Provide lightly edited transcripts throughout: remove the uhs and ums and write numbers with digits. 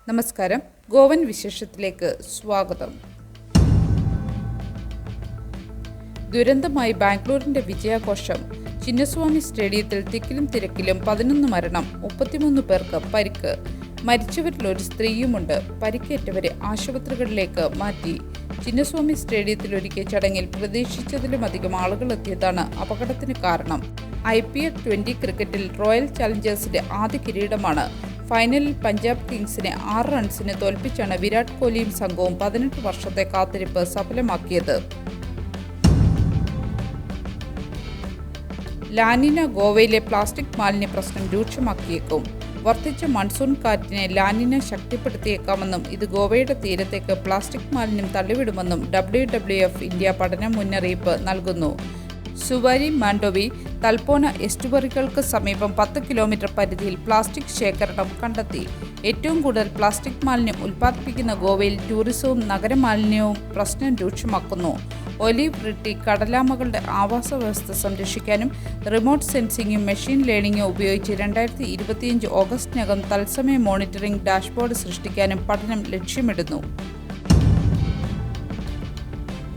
നമസ്കാരം, ഗോവൻ വിശേഷത്തിലേക്ക് സ്വാഗതം. ദുരന്തമായി ബാംഗ്ലൂരിന്റെ വിജയാഘോഷം. ചിന്നസ്വാമി സ്റ്റേഡിയത്തിൽ തിക്കിലും തിരക്കിലും 11 മരണം, 33 പേർക്ക് പരിക്ക്. മരിച്ചവരിൽ ഒരു സ്ത്രീയുമുണ്ട്. പരിക്കേറ്റവരെ ആശുപത്രികളിലേക്ക് മാറ്റി. ചിന്നസ്വാമി സ്റ്റേഡിയത്തിൽ ഒരുക്കിയ ചടങ്ങിൽ പ്രതീക്ഷിച്ചതിലുമധികം ആളുകൾ എത്തിയതാണ് അപകടത്തിന് കാരണം. IPL 20 ക്രിക്കറ്റിൽ റോയൽ ചലഞ്ചേഴ്സിന്റെ ആദ്യ കിരീടമാണ്. ഫൈനലിൽ പഞ്ചാബ് കിങ്സിനെ 6 റൺസിന് തോൽപ്പിച്ചാണ് വിരാട് കോഹ്ലിയും സംഘവും 18 വർഷത്തെ കാത്തിരിപ്പ് സഫലമാക്കിയത്. ലാനിന ഗോവയിലെ പ്ലാസ്റ്റിക് മാലിന്യ പ്രശ്നം രൂക്ഷമാക്കിയേക്കും. വർദ്ധിച്ച മൺസൂൺ കാറ്റിനെ ലാനിന ശക്തിപ്പെടുത്തിയേക്കാമെന്നും ഇത് ഗോവയുടെ തീരത്തേക്ക് പ്ലാസ്റ്റിക് മാലിന്യം തള്ളിവിടുമെന്നും WWF ഇന്ത്യ പഠന മുന്നറിയിപ്പ് നൽകുന്നു. സുവാരി മാൻഡോവി തൽപോന എസ്റ്റുവറികൾക്ക് സമീപം 10 കിലോമീറ്റർ പരിധിയിൽ പ്ലാസ്റ്റിക് ശേഖരണം കണ്ടെത്തി. ഏറ്റവും കൂടുതൽ പ്ലാസ്റ്റിക് മാലിന്യം ഉൽപ്പാദിപ്പിക്കുന്ന ഗോവയിൽ ടൂറിസവും നഗരമാലിന്യവും പ്രശ്നം രൂക്ഷമാക്കുന്നു. ഒലീവ് റിട്ടി കടലാമകളുടെ ആവാസ വ്യവസ്ഥ സംരക്ഷിക്കാനും റിമോട്ട് സെൻസിംഗും മെഷീൻ ലേണിംഗും ഉപയോഗിച്ച് 2025 ഓഗസ്റ്റിനകം തത്സമയ മോണിറ്ററിംഗ് ഡാഷ്ബോർഡ് സൃഷ്ടിക്കാനും പഠനം ലക്ഷ്യമിടുന്നു.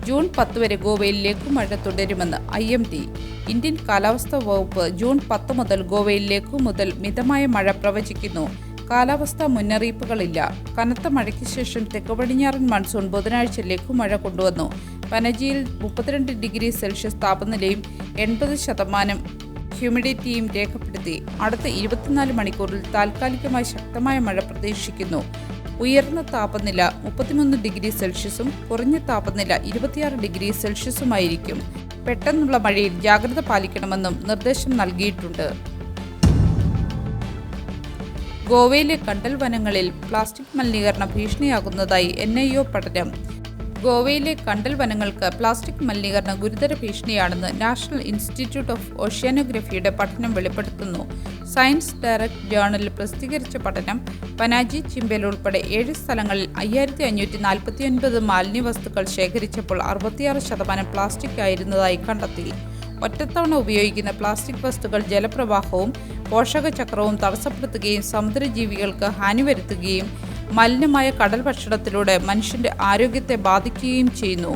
ജൂൺ 10 വരെ ഗോവയിൽ ലഘുമഴ തുടരുമെന്ന് IMD. ഇന്ത്യൻ കാലാവസ്ഥാ വകുപ്പ് ജൂൺ 10 മുതൽ ഗോവയിൽ ലഘു മുതൽ മിതമായ മഴ പ്രവചിക്കുന്നു. കാലാവസ്ഥാ മുന്നറിയിപ്പുകളില്ല. കനത്ത മഴയ്ക്ക് ശേഷം തെക്ക് പടിഞ്ഞാറൻ മൺസൂൺ ബുധനാഴ്ച ലഘുമഴ കൊണ്ടുവന്നു. പനജിയിൽ 32 ഡിഗ്രി സെൽഷ്യസ് താപനിലയും 80% ഹ്യൂമിഡിറ്റിയും രേഖപ്പെടുത്തി. അടുത്ത 24 മണിക്കൂറിൽ താൽക്കാലികമായി ശക്തമായ മഴ പ്രതീക്ഷിക്കുന്നു. ഉയർന്ന താപനില 33 ഡിഗ്രി സെൽഷ്യസും കുറഞ്ഞ താപനില 26 ഡിഗ്രി സെൽഷ്യസുമായിരിക്കും. പെട്ടെന്നുള്ള മഴയിൽ ജാഗ്രത പാലിക്കണമെന്നും നിർദ്ദേശം നൽകിയിട്ടുണ്ട്. ഗോവയിലെ കണ്ടൽ വനങ്ങളിൽ പ്ലാസ്റ്റിക് മലിനീകരണ ഭീഷണിയാകുന്നതായി NIO പഠനം. ഗോവയിലെ കണ്ടൽ വനങ്ങൾക്ക് പ്ലാസ്റ്റിക് മലിനീകരണം ഗുരുതര ഭീഷണിയാണെന്ന് നാഷണൽ ഇൻസ്റ്റിറ്റ്യൂട്ട് ഓഫ് ഓഷ്യാനോഗ്രഫിയുടെ പഠനം വെളിപ്പെടുത്തുന്നു. സയൻസ് ഡയറക്ട് ജേണലിൽ പ്രസിദ്ധീകരിച്ച പഠനം പനാജി ചിമ്പൽ ഉൾപ്പെടെ 7 സ്ഥലങ്ങളിൽ 5549 മാലിന്യ വസ്തുക്കൾ ശേഖരിച്ചപ്പോൾ 66% പ്ലാസ്റ്റിക് ആയിരുന്നതായി കണ്ടെത്തി. ഒറ്റത്തവണ ഉപയോഗിക്കുന്ന പ്ലാസ്റ്റിക് വസ്തുക്കൾ ജലപ്രവാഹവും പോഷകചക്രവും തടസ്സപ്പെടുത്തുകയും സമുദ്രജീവികൾക്ക് ഹാനി വരുത്തുകയും മലിനമായ കടൽ ഭക്ഷണത്തിലൂടെ മനുഷ്യന്റെ ആരോഗ്യത്തെ ബാധിക്കുകയും ചെയ്യുന്നു.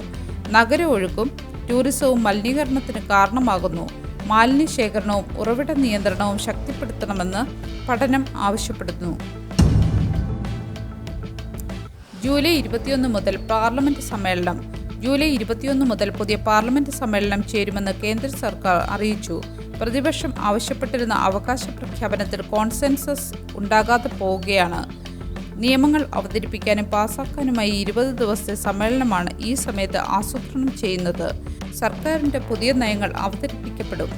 നഗര ഒഴുക്കും ടൂറിസവും മലിനീകരണത്തിന് കാരണമാകുന്നു. മാലിന്യ ശേഖരണവും ഉറവിട നിയന്ത്രണവും ശക്തിപ്പെടുത്തണമെന്ന് പഠനം ആവശ്യപ്പെടുന്നു. ജൂലൈ 21 മുതൽ പാർലമെന്റ് സമ്മേളനം. ജൂലൈ 21 മുതൽ പുതിയ പാർലമെന്റ് സമ്മേളനം ചേരുമെന്ന് കേന്ദ്ര സർക്കാർ അറിയിച്ചു. പ്രതിപക്ഷം ആവശ്യപ്പെട്ടിരുന്ന അവകാശ പ്രഖ്യാപനത്തിൽ കോൺസെൻസസ് ഉണ്ടാകാതെ പോവുകയാണ്. നിയമങ്ങൾ അവതരിപ്പിക്കാനും പാസാക്കാനുമായി 20 ദിവസത്തെ സമ്മേളനമാണ് ഈ സമയത്ത് ആസൂത്രണം ചെയ്യുന്നത്. സർക്കാരിന്റെ പുതിയ നയങ്ങൾ അവതരിപ്പിക്കപ്പെടും.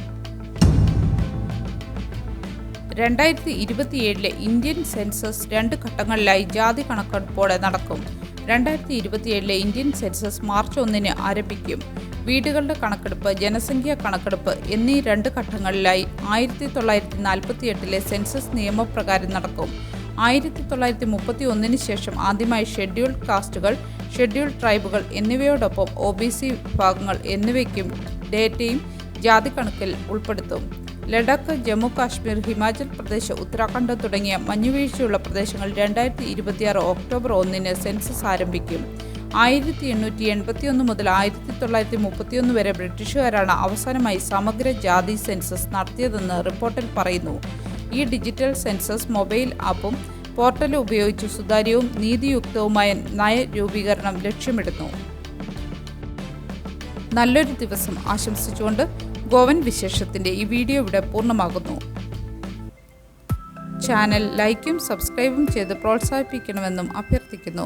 2027 ഇന്ത്യൻ സെൻസസ് 2 ഘട്ടങ്ങളിലായി ജാതി കണക്കെടുപ്പോടെ നടക്കും. 2027 ഇന്ത്യൻ സെൻസസ് മാർച്ച് 1 ആരംഭിക്കും. വീടുകളുടെ കണക്കെടുപ്പ്, ജനസംഖ്യാ കണക്കെടുപ്പ് എന്നീ 2 ഘട്ടങ്ങളിലായി 1948 സെൻസസ് നിയമപ്രകാരം നടക്കും. 1931 ശേഷം ആദ്യമായി ഷെഡ്യൂൾഡ് കാസ്റ്റുകൾ, ഷെഡ്യൂൾഡ് ട്രൈബുകൾ എന്നിവയോടൊപ്പം OBC വിഭാഗങ്ങൾ എന്നിവയ്ക്കും ഡേറ്റയും ജാതി കണക്കിൽ ഉൾപ്പെടുത്തും. ലഡാക്ക്, ജമ്മു കാശ്മീർ, ഹിമാചൽ പ്രദേശ്, ഉത്തരാഖണ്ഡ് തുടങ്ങിയ മഞ്ഞുവീഴ്ചയുള്ള പ്രദേശങ്ങൾ 2026 ഒക്ടോബർ 1 സെൻസസ് ആരംഭിക്കും. 1881 മുതൽ 1931 വരെ ബ്രിട്ടീഷുകാരാണ് അവസാനമായി സമഗ്ര ജാതി സെൻസസ് നടത്തിയതെന്ന് റിപ്പോർട്ടിൽ പറയുന്നു. ഈ ഡിജിറ്റൽ സെൻസസ് മൊബൈൽ ആപ്പും പോർട്ടലും ഉപയോഗിച്ച് സുതാര്യവും നീതിയുക്തവുമായ നയരൂപീകരണം ലക്ഷ്യമിടുന്നു. നല്ലൊരു ദിവസം ആശംസിച്ചുകൊണ്ട് ഗോവൻ വിശേഷത്തിന്റെ ഈ വീഡിയോ ഇവിടെ പൂർണ്ണമാകുന്നു. ചാനൽ ലൈക്കും സബ്സ്ക്രൈബും ചെയ്ത് പ്രോത്സാഹിപ്പിക്കണമെന്നും അഭ്യർത്ഥിക്കുന്നു.